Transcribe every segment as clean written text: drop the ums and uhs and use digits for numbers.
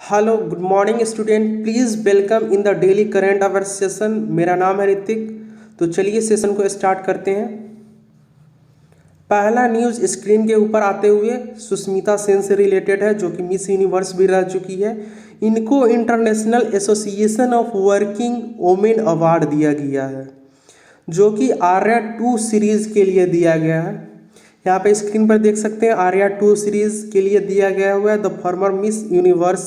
Hello good morning student, please welcome in the daily current affair session. मेरा नाम है ऋतिक। तो चलिए सेशन को स्टार्ट करते हैं। पहला न्यूज़ स्क्रीन के ऊपर आते हुए सुष्मिता सेन से रिलेटेड है, जो कि मिस यूनिवर्स भी रह चुकी है। इनको international association of working women award दिया गया है, जो कि आर्या 2 सीरीज़ के लिए दिया गया है। यहाँ पे स्क्रीन पर देख सकते हैं, आर्या 2 सीरीज़ के लिए दिया गया हुआ है। The former miss universe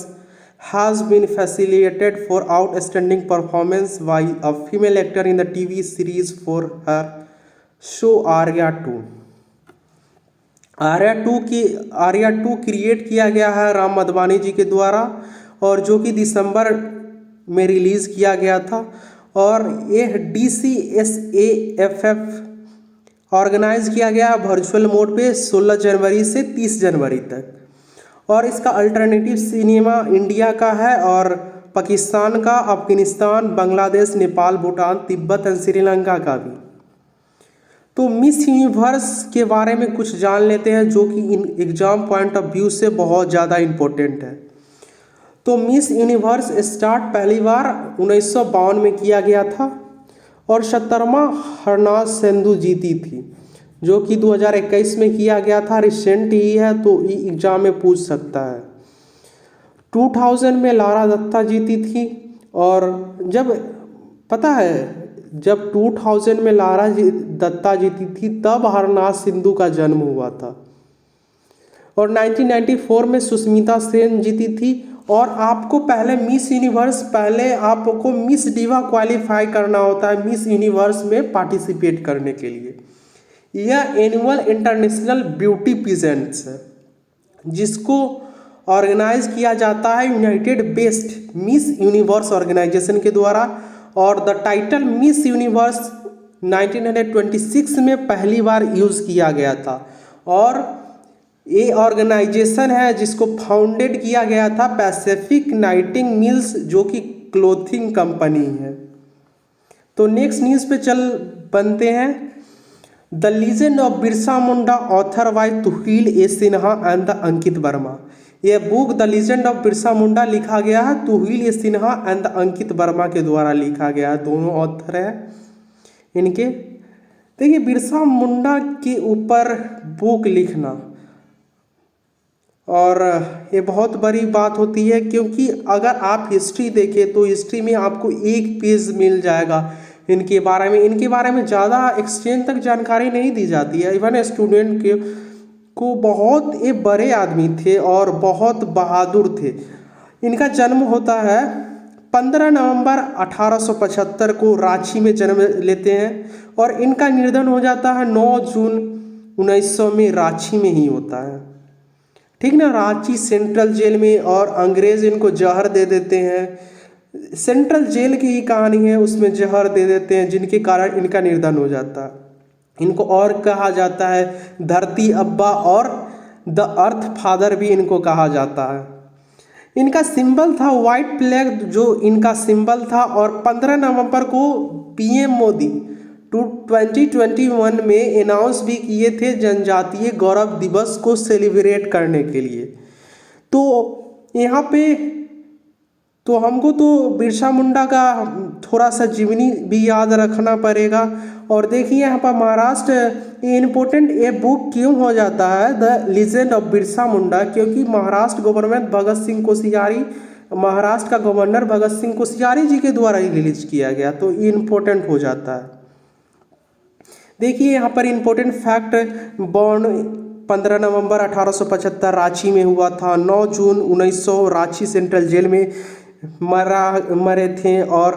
has been facilitated for outstanding performance by a female actor in the TV series for her show Arya 2। Arya 2 create किया गया है राम मधवानी जी के द्वारा, और जो कि दिसंबर में रिलीज़ किया गया था। और यह DCSAFF ऑर्गेनाइज किया गया वर्चुअल मोड पे 16 जनवरी से 30 जनवरी तक। और इसका अल्टरनेटिव सिनेमा इंडिया का है, और पाकिस्तान का, अफगानिस्तान, बांग्लादेश, नेपाल, भूटान, तिब्बत और श्रीलंका का भी। तो मिस यूनिवर्स के बारे में कुछ जान लेते हैं, जो कि in exam point of view से बहुत ज़्यादा इम्पोर्टेंट है। तो मिस यूनिवर्स स्टार्ट पहली बार 1952 में किया गया था, और 17वां हरनाज सिंधु जीती थी, जो कि 2021 में किया गया था। रिसेंट ही है, तो एग्जाम में पूछ सकता है। 2000 में लारा दत्ता जीती थी, और जब पता है जब 2000 में लारा दत्ता जीती थी, तब हरनाज सिंधु का जन्म हुआ था। और 1994 में सुष्मिता सेन जीती थी। और आपको पहले मिस यूनिवर्स, पहले आपको मिस डिवा क्वालिफाई करना होता है मिस यूनिवर्स में पार्टिसिपेट करने के लिए। यह एनुअल इंटरनेशनल ब्यूटी पीजेंट्स है, जिसको ऑर्गेनाइज किया जाता है united based miss universe organisation के द्वारा। और द टाइटल मिस यूनिवर्स 1926 में पहली बार यूज़ किया गया था। और ये ऑर्गेनाइजेशन है जिसको फाउंडेड किया गया था पैसिफिक नाइटिंग मिल्स, जो कि क्लोथिंग कंपनी है। तो नेक्स्ट न्यूज़ पे चल बनते हैं। The legend of Birsa Munda author by Tuhin A Sinha and the Ankit Verma. यह book the legend of Birsa Munda लिखा गया है Tuhin A Sinha and the Ankit Verma के द्वारा लिखा गया है। दोनों ऑथर हैं इनके। देखिए, बिरसा मुंडा के ऊपर बुक लिखना, और ये बहुत बड़ी बात होती है, क्योंकि अगर आप हिस्ट्री देखें तो हिस्ट्री में आपको एक पेज मिल जाएगा इनके बारे में ज़्यादा एक्सटेंड तक जानकारी नहीं दी जाती है। इवन स्टूडेंट को बहुत ये बड़े आदमी थे और बहुत बहादुर थे। इनका जन्म होता है 15 नवंबर 1875 को रांची में जन्म लेते हैं, और इनका निर्धन हो जाता है 9 जून 1900 में रांची में ही होता है। ठीक ना, रांची सेंट्रल जेल में, और अंग्रेज इनको जहर दे देते हैं। सेंट्रल जेल की ही कहानी है, उसमें जहर दे देते हैं, जिनके कारण इनका निर्धन हो जाता है। इनको और कहा जाता है धरती अब्बा, और द अर्थ फादर भी इनको कहा जाता है। इनका सिंबल था व्हाइट फ्लैग, जो इनका सिंबल था। और 15 नवंबर को पीएम मोदी 2021 में अनाउंस भी किए थे जनजातीय गौरव दिवस को सेलिब्रेट करने के लिए। तो यहाँ पे तो हमको तो बिरसा मुंडा का थोड़ा सा जीवनी भी याद रखना पड़ेगा। और देखिए यहाँ पर महाराष्ट्र, ये इम्पोर्टेंट ये बुक क्यों हो जाता है द लीजेंड ऑफ बिरसा मुंडा, क्योंकि महाराष्ट्र गवर्नमेंट भगत सिंह कोश्यारी, महाराष्ट्र का गवर्नर भगत सिंह कोश्यारी जी के द्वारा ही रिलीज किया गया, तो ये इम्पोर्टेंट हो जाता है। देखिए यहाँ पर इम्पोर्टेंट फैक्ट, बॉर्न 15 नवंबर 1875 रांची में हुआ था। 9 जून 1900 रांची सेंट्रल जेल में मरे थे। और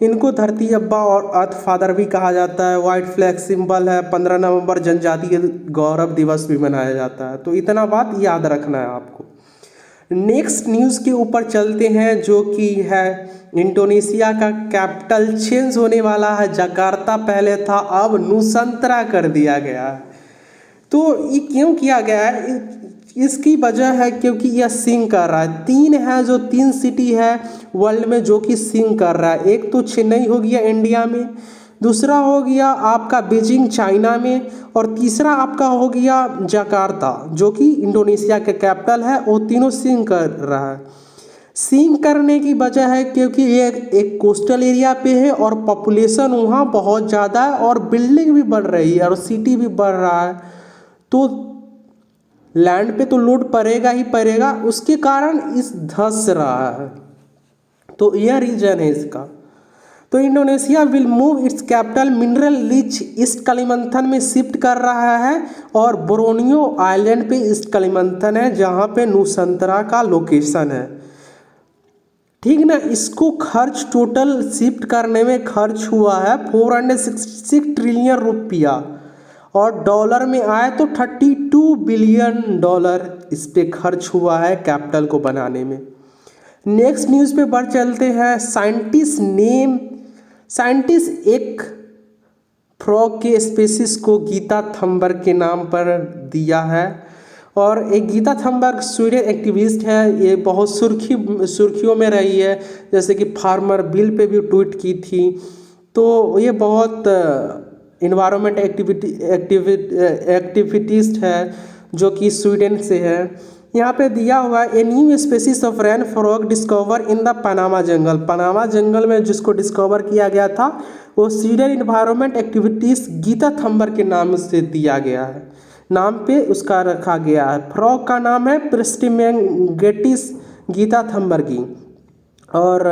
इनको धरती अब्बा और अर्थ फादर भी कहा जाता है। व्हाइट फ्लैग सिंबल है। 15 नवंबर जनजातीय गौरव दिवस भी मनाया जाता है। तो इतना बात याद रखना है आपको। नेक्स्ट न्यूज़ के ऊपर चलते हैं, जो कि है इंडोनेशिया का कैपिटल चेंज होने वाला है। जकार्ता पहले था, अब नुसंतरा कर दिया गया है। तो ये क्यों किया गया है? इसकी वजह है क्योंकि यह सिंक कर रहा है। 3 है, जो 3 सिटी है वर्ल्ड में जो कि सिंक कर रहा है। एक तो चेन्नई हो गया इंडिया में, दूसरा हो गया आपका बीजिंग चाइना में, और तीसरा आपका हो गया जकार्ता, जो कि इंडोनेशिया का कैपिटल है। वो तीनों सिंक कर रहा है। सिंक करने की वजह है क्योंकि ये एक कोस्टल एरिया पे है और पॉपुलेशन वहाँ बहुत ज़्यादा है और बिल्डिंग भी बढ़ रही है और सिटी भी बढ़ रहा है, तो लैंड पे तो लोड पड़ेगा ही पड़ेगा, उसके कारण इस धंस रहा है। तो यह रीजन है इसका। तो Indonesia will move its capital mineral rich east Kalimantan में शिफ्ट कर रहा है और बोरोनियो आइलैंड पे ईस्ट कलिमंथन है जहाँ पे नुसंतरा का लोकेशन है, ठीक ना। इसको खर्च टोटल शिफ्ट करने में खर्च हुआ है 466 ट्रिलियन रुपया और डॉलर में आए तो 32 बिलियन डॉलर इस पे खर्च हुआ है कैपिटल को बनाने में। नेक्स्ट न्यूज़ पे बढ़ चलते हैं। साइंटिस्ट एक फ्रॉग के स्पीसीज को गीता थम्बर्ग के नाम पर दिया है और एक गीता थम्बर्ग स्वीडन एक्टिविस्ट है, ये बहुत सुर्खियों में रही है, जैसे कि फार्मर बिल पे भी ट्वीट की थी। तो ये बहुत इन्वायरमेंट एक्टिविटिस्ट है जो कि स्वीडन से है। यहाँ पे दिया हुआ a new species of rain frog discover in the Panama jungle. Panama जंगल में जिसको डिस्कवर किया गया था वो Sweden environment activities Greta Thunberg के नाम से दिया गया है, नाम पे उसका रखा गया है। फ्रॉग का नाम है प्रिस्टिमेंगेटिस गीता थम्बर्गी और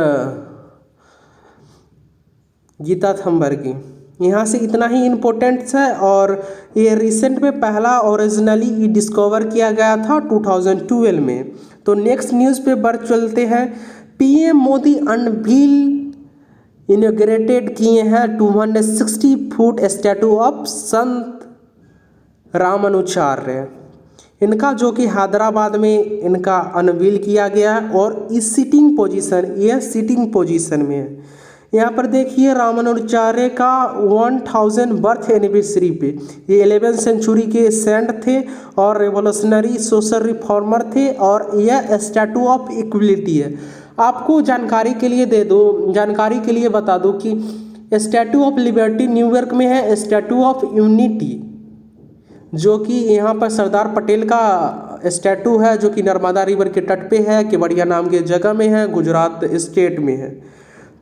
गीता थम्बर्गी यहाँ से इतना ही इम्पोर्टेंट्स है। और ये रिसेंट में पहला ओरिजिनली डिस्कवर किया गया था 2012 में। तो नेक्स्ट न्यूज़ पे बढ़ चलते हैं। पीएम मोदी अनवील इनॉग्रेटेड किए हैं 260 फुट स्टैटू ऑफ संत रामानुचार्य, इनका जो कि हैदराबाद में इनका अनवील किया गया है और इस सिटिंग पोजीशन में है। यहाँ पर देखिए रामानुजाचार्य का 1000 बर्थ एनिवर्सरी पे, ये 11th सेंचुरी के सेंट थे और रेवोल्यूशनरी सोशल रिफॉर्मर थे और यह स्टैटू ऑफ इक्वलिटी है। आपको जानकारी के लिए बता दूं कि स्टैटू ऑफ लिबर्टी न्यूयॉर्क में है, स्टैटू ऑफ यूनिटी जो कि यहाँ पर सरदार पटेल का स्टैटू है जो कि नर्मदा रिवर के तट पे है, केवड़िया नाम के जगह में है, गुजरात स्टेट में है।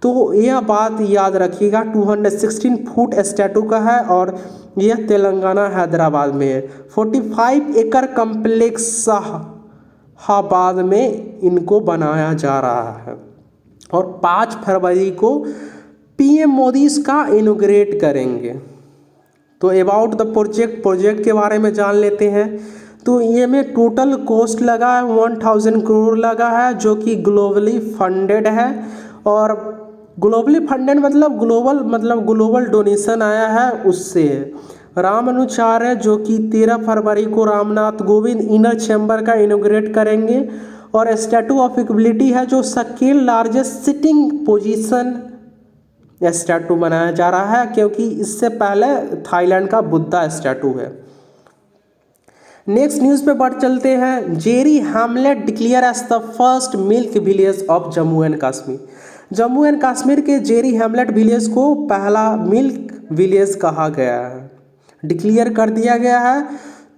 तो यह बात याद रखिएगा, 216 फुट स्टैटू का है और यह तेलंगाना हैदराबाद में है। 45 एकड़ कम्प्लेक्स शाहाबाद में इनको बनाया जा रहा है और 5 फरवरी को पीएम मोदी इसका इनॉग्रेट करेंगे। तो अबाउट द प्रोजेक्ट के बारे में जान लेते हैं। तो ये में टोटल कॉस्ट लगा है 1000 करोड़ लगा है जो कि ग्लोबली फंडेड है और ग्लोबली फंडेड मतलब ग्लोबल डोनेशन आया है उससे। रामानुचार्य जो कि 13 फरवरी को रामनाथ कोविंद इनर चैम्बर का इनॉग्रेट करेंगे और स्टैटू ऑफ इक्वलिटी है जो second largest sitting position statue बनाया जा रहा है क्योंकि इससे पहले थाईलैंड का बुद्धा स्टैटू है। नेक्स्ट न्यूज़ पे बढ़ चलते हैं। Jerri hamlet declare as the first milk village of Jammu and Kashmir. Jammu and Kashmir के जेरी हैमलेट विलेज को पहला मिल्क विलेज कहा गया है, डिक्लेयर कर दिया गया है।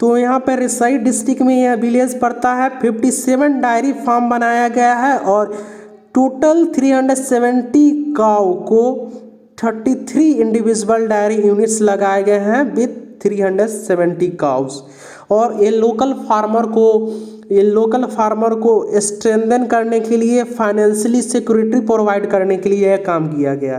तो यहाँ पर रिसाई डिस्ट्रिक्ट में यह विलेज पड़ता है। 57 डायरी फार्म बनाया गया है और टोटल 370 काउ को 33 इंडिविजुअल डायरी यूनिट्स लगाए गए हैं विथ 370 काउस और ये लोकल फार्मर को स्ट्रेंथन करने के लिए फाइनेंशियली सिक्योरिटी प्रोवाइड करने के लिए यह काम किया गया।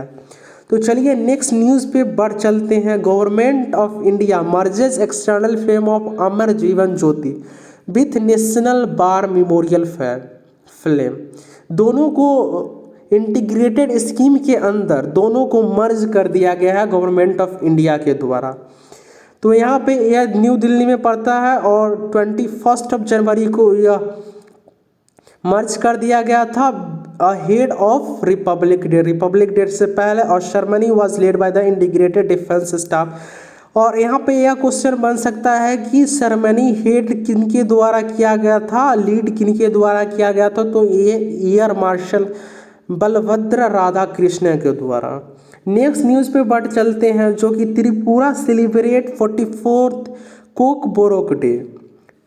तो चलिए नेक्स्ट न्यूज़ पे बढ़ चलते हैं। Government of India merges external flame of Amar Jawan Jyoti with national war memorial flame. दोनों को इंटीग्रेटेड स्कीम के अंदर दोनों को मर्ज कर दिया गया है गवर्नमेंट ऑफ इंडिया के द्वारा। तो यहाँ पे यह न्यू दिल्ली में पड़ता है और 21 जनवरी को यह मर्ज कर दिया गया था अहेड ऑफ रिपब्लिक डे से पहले और ceremony was led by the integrated defence staff. और यहाँ पे यह क्वेश्चन बन सकता है कि सेरेमनी हेड किनके द्वारा किया गया था, लीड किनके द्वारा किया गया था। तो ये एयर मार्शल बलभद्र राधाकृष्ण के द्वारा। नेक्स्ट न्यूज़ पे बढ़ चलते हैं जो कि Tripura celebrate 44th Coke Borok day.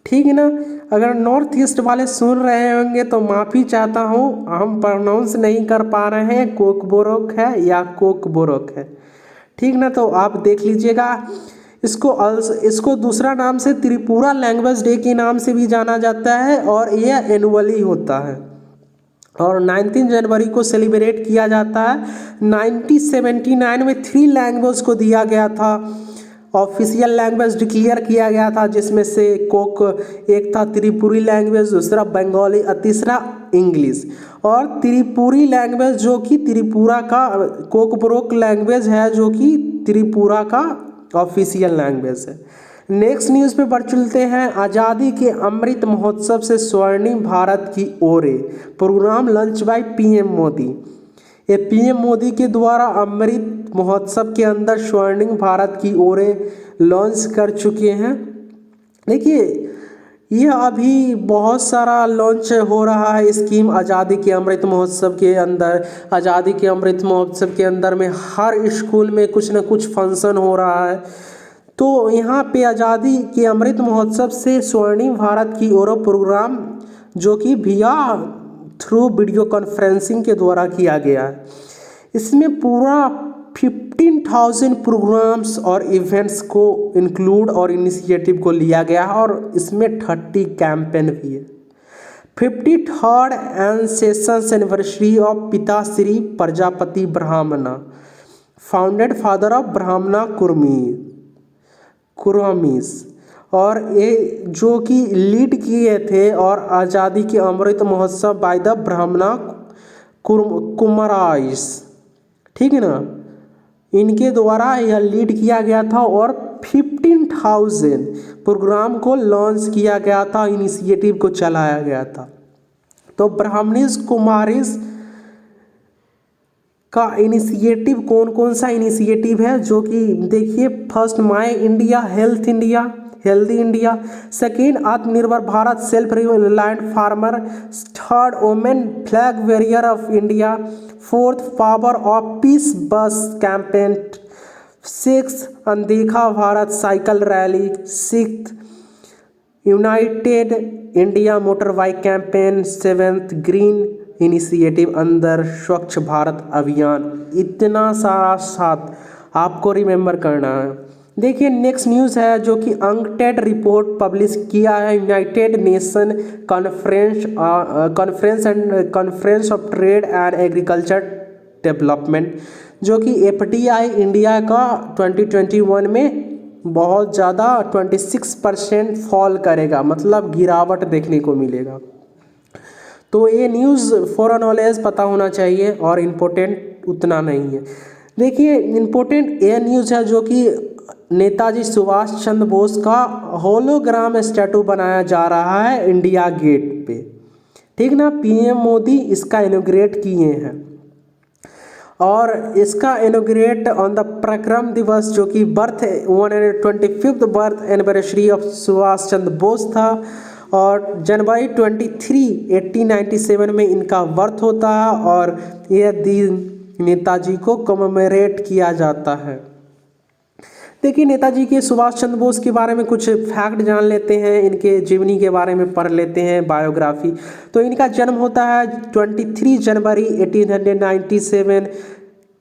ठीक है ना। अगर नॉर्थ ईस्ट वाले सुन रहे होंगे तो माफ़ी चाहता हूँ, हम प्रोनाउंस नहीं कर पा रहे हैं, कोकबोरोक है या कोकबोरोक है, ठीक ना। तो आप देख लीजिएगा। इसको दूसरा नाम से त्रिपुरा लैंग्वेज डे के नाम से भी जाना जाता है और यह एनुअली होता है और 19 जनवरी को सेलिब्रेट किया जाता है। 1979 में 3 लैंग्वेज को दिया गया था, ऑफिशियल लैंग्वेज डिक्लेयर किया गया था, जिसमें से एक था त्रिपुरी लैंग्वेज, दूसरा बंगाली और तीसरा इंग्लिश। और त्रिपुरी लैंग्वेज जो कि त्रिपुरा का कोकबोरोक लैंग्वेज है, जो कि त्रिपुरा का ऑफिशियल लैंग्वेज है। नेक्स्ट न्यूज़ पे बढ़ चलते हैं। आज़ादी के अमृत महोत्सव से स्वर्णिम भारत की ओरें, program launch by PM Modi. ये पीएम मोदी के द्वारा अमृत महोत्सव के अंदर स्वर्णिम भारत की ओरें लॉन्च कर चुके हैं। देखिए, यह अभी बहुत सारा लॉन्च हो रहा है स्कीम आज़ादी के अमृत महोत्सव के अंदर। आज़ादी के अमृत महोत्सव के अंदर में हर स्कूल में कुछ न कुछ फंक्शन हो रहा है। तो यहाँ पे आज़ादी के अमृत महोत्सव से स्वर्णिम भारत की ओर प्रोग्राम जो कि थ्रू वीडियो कॉन्फ्रेंसिंग के द्वारा किया गया है। इसमें पूरा 15,000 प्रोग्राम्स और इवेंट्स को इंक्लूड और इनिशिएटिव को लिया गया है और इसमें 30 कैंपेन भी है। 53rd एंसेशंस एनिवर्सरी ऑफ पिता श्री प्रजापति ब्राह्मणा, फाउंडेड फादर ऑफ ब्राह्मणा कुर्मीस, और ये जो कि लीड किए थे और आज़ादी के अमृत महोत्सव बाय द ब्राह्मणा कुमाराइस, ठीक है ना, इनके द्वारा यह लीड किया गया था और 15,000 प्रोग्राम को लॉन्च किया गया था, इनिशिएटिव को चलाया गया था। तो ब्राह्मणीज कुमारीज का इनिशिएटिव कौन कौन सा इनिशिएटिव है, जो कि देखिए, first my India healthy India, second Atmanirbhar Bharat self reliant farmer, third women flag warrior of India, fourth power of peace bus campaign, six अनदेखा Bharat cycle rally, six United India motor bike campaign, seventh green initiative अंदर स्वच्छ भारत अभियान। इतना सारा साथ आपको remember करना है। देखिए, नेक्स्ट न्यूज़ है जो कि अंकटेड रिपोर्ट पब्लिश किया है United nation conference of trade and agriculture development, जो कि FDI इंडिया का 2021 में बहुत ज़्यादा 26% फॉल करेगा, मतलब गिरावट देखने को मिलेगा। तो ये न्यूज़ फॉर नॉलेज पता होना चाहिए और इम्पोर्टेंट उतना नहीं है। देखिए, इम्पोर्टेंट ये न्यूज़ है जो कि नेताजी सुभाष चंद्र बोस का होलोग्राम स्टैचू बनाया जा रहा है इंडिया गेट पे, ठीक ना। PM मोदी इसका इनॉग्रेट किए हैं और इसका इनॉग्रेट ऑन द पराक्रम दिवस, जो कि 125th birth anniversary of Subhash Chandra Bose था, और जनवरी 23, 1897 में इनका बर्थ होता है और यह दिन नेताजी को कमेमोरेट किया जाता है। देखिए, नेताजी के सुभाष चंद्र बोस के बारे में कुछ फैक्ट जान लेते हैं, इनके जीवनी के बारे में पढ़ लेते हैं, बायोग्राफी। तो इनका जन्म होता है 23 जनवरी 1897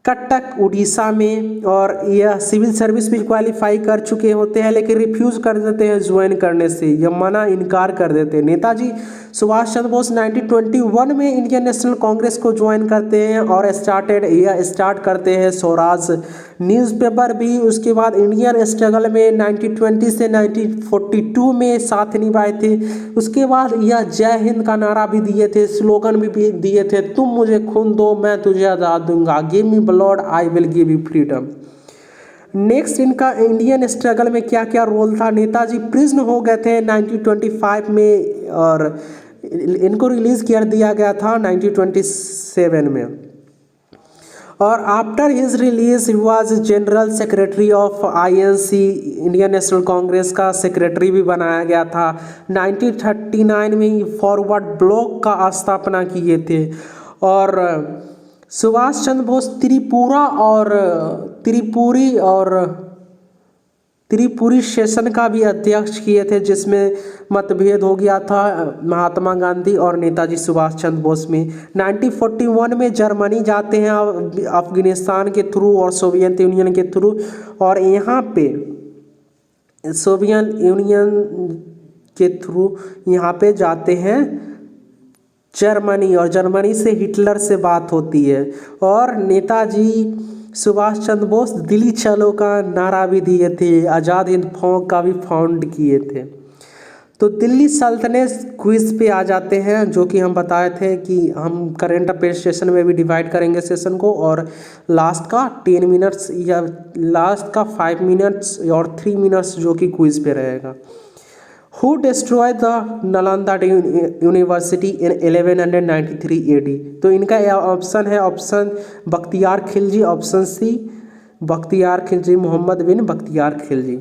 कटक उड़ीसा में, और यह सिविल सर्विस भी क्वालिफाई कर चुके होते हैं, लेकिन रिफ्यूज़ कर देते हैं ज्वाइन करने से, यह इनकार कर देते हैं। नेताजी सुभाष चंद्र बोस 1921 में इंडियन नेशनल कांग्रेस को ज्वाइन करते हैं और स्टार्ट करते हैं स्वराज न्यूज़पेपर भी। उसके बाद इंडियन स्ट्रगल में 1920 से 1942 में साथ निभाए थे। उसके बाद यह जय हिंद का नारा भी दिए थे, स्लोगन भी दिए थे, तुम मुझे खून दो मैं तुझे आज़ाद दूंगा, give me blood I will give you freedom. Next, इनका इंडियन स्ट्रगल में क्या क्या रोल था। नेताजी प्रिजन हो गए थे 1925 में और इनको रिलीज़ कर दिया गया था 1927 में, और after his release he was general secretary of INC, Indian national Congress का सेक्रेटरी भी बनाया गया था। 1939 में ही फॉरवर्ड ब्लॉक का स्थापना किए थे, और सुभाष चंद्र बोस त्रिपुरी त्रिपुरी सेशन का भी अध्यक्ष किए थे, जिसमें मतभेद हो गया था महात्मा गांधी और नेताजी सुभाष चंद्र बोस में। 1941 में जर्मनी जाते हैं अफगानिस्तान के थ्रू और सोवियत यूनियन के थ्रू, और यहाँ पे सोवियत यूनियन के थ्रू यहाँ पे जाते हैं जर्मनी, और जर्मनी से हिटलर से बात होती है, और नेताजी सुभाष चंद्र बोस दिल्ली चलो का नारा भी दिए थे, आज़ाद हिंद फौज का भी फाउंड किए थे। तो दिल्ली सल्तनत क्विज पे आ जाते हैं, जो कि हम बताए थे कि हम करेंट अफेयर सेशन में भी डिवाइड करेंगे सेशन को, और लास्ट का 10 मिनट्स या लास्ट का 5 मिनट्स और 3 मिनट्स जो कि क्विज पे रहेगा। Who destroyed the Nalanda university in 1193 AD? तो इनका ऑप्शन है, option Bakhtiyar Khilji, option C Bakhtiyar Khilji, Muhammad bin Bakhtiyar Khilji.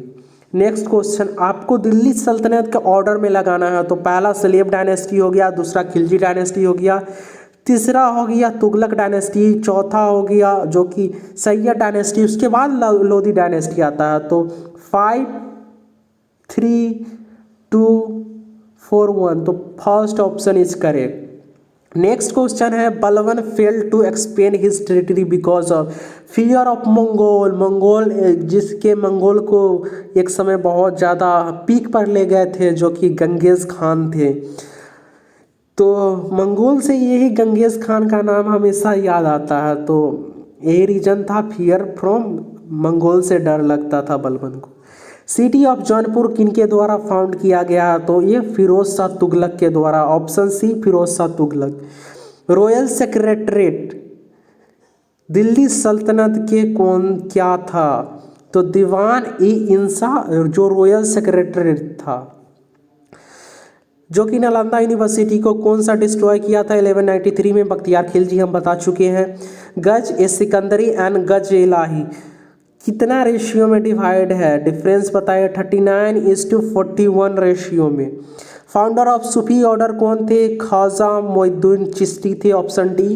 Next question, आपको दिल्ली सल्तनत के ऑर्डर में लगाना है। तो पहला सलेब डायनेस्टी हो गया, दूसरा खिलजी डायनेस्टी हो गया, तीसरा हो गया तुगलक डायनेस्टी, चौथा हो गया जो कि सैयद डायनेस्टी, उसके बाद लोधी डायनेस्टी आता है। तो 5 3 2 4 1, तो first option is correct. Next question है, Balban failed to expand his territory because of fear of Mongol, जिसके मंगोल को एक समय बहुत ज़्यादा पीक पर ले गए थे, जो कि गंगेज खान थे। तो मंगोल से यही गंगेज खान का नाम हमेशा याद आता है। तो यही रीजन था, फियर फ्रॉम मंगोल से डर लगता था बलबन को। सिटी ऑफ जौनपुर किनके द्वारा फाउंड किया गया? तो ये फिरोज शाह तुगलक के द्वारा, option C Firoz Shah Tughlaq. Royal secretariat Delhi सल्तनत के कौन क्या था? तो दीवान ई इंसा जो रॉयल सेक्रेटरीट था, जो कि नालंदा यूनिवर्सिटी को कौन सा डिस्ट्रॉय किया था 1193 में? बख्तियार खिलजी, हम बता चुके हैं। गज ए सिकंदरी एंड गज इलाही कितना रेशियो में डिवाइड है? डिफरेंस बताइए। 39:41 रेशियो में। फाउंडर ऑफ सूफी ऑर्डर कौन थे? ख्वाजा मोइनुद्दीन चिश्ती थे, option D.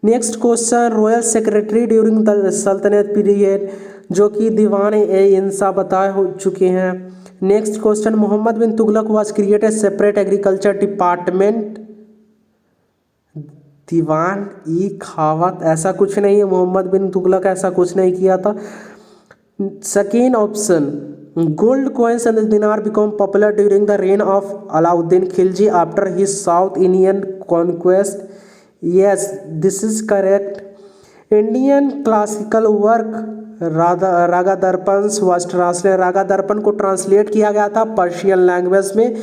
Next question, royal secretary during the सल्तनत पीरियड, जो कि दीवान ए इंसा बताए हो चुके हैं। Next question, Muhammad bin Tughlaq was created separate agriculture department. दीवान ई खावत, ऐसा कुछ नहीं है, मोहम्मद बिन तुगलक ऐसा कुछ नहीं किया था। Second option, gold coins and dinar become popular during the reign of Alauddin Khilji after his south Indian conquest. Yes, this is correct. Indian classical work Raga Darpan was translate, रागा दर्पण को ट्रांसलेट किया गया था पर्शियन लैंग्वेज में,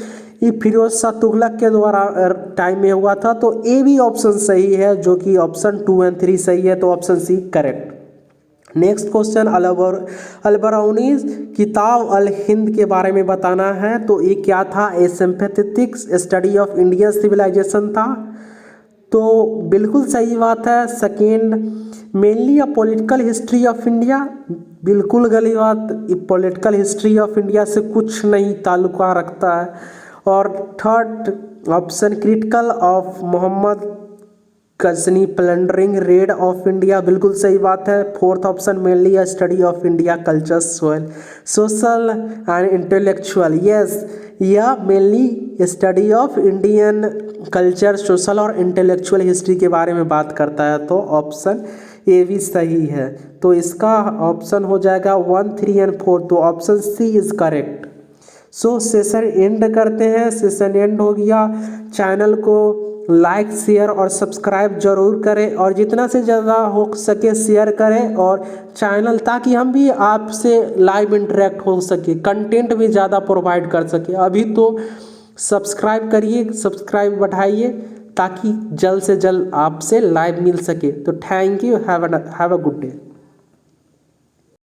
ये फिरोज शाह तुगलक के द्वारा टाइम में हुआ था। तो ए भी ऑप्शन सही है, जो कि ऑप्शन 2 और 3 सही है, तो option C correct. Next question, Alberuni किताब अल हिंद के बारे में बताना है। तो ये क्या था? A sympathetic study of Indian civilisation था। तो बिल्कुल सही बात है। Second, mainly a political history of India, बिल्कुल गली बात, पॉलिटिकल हिस्ट्री ऑफ इंडिया से कुछ नहीं ताल्लुका रखता है। और third option, critical of Mohammad Ghazni plundering raid of India, बिल्कुल सही बात है। Fourth option, mainly a study of India culture social and intellectual. Yes, यह mainly study of Indian culture, social और इंटेलेक्चुअल हिस्ट्री के बारे में बात करता है। तो ऑप्शन ए भी सही है। तो इसका ऑप्शन हो जाएगा 1 3 और 4, तो option C is correct. So session end करते हैं, सेशन एंड हो गया। चैनल को लाइक शेयर और सब्सक्राइब जरूर करें, और जितना से ज़्यादा हो सके शेयर करें और चैनल, ताकि हम भी आपसे लाइव इंटरेक्ट हो सके, कंटेंट भी ज़्यादा प्रोवाइड कर सके। अभी तो सब्सक्राइब करिए, सब्सक्राइब बढ़ाइए, ताकि जल्द से जल्द आपसे लाइव मिल सके। तो thank you, have a good day.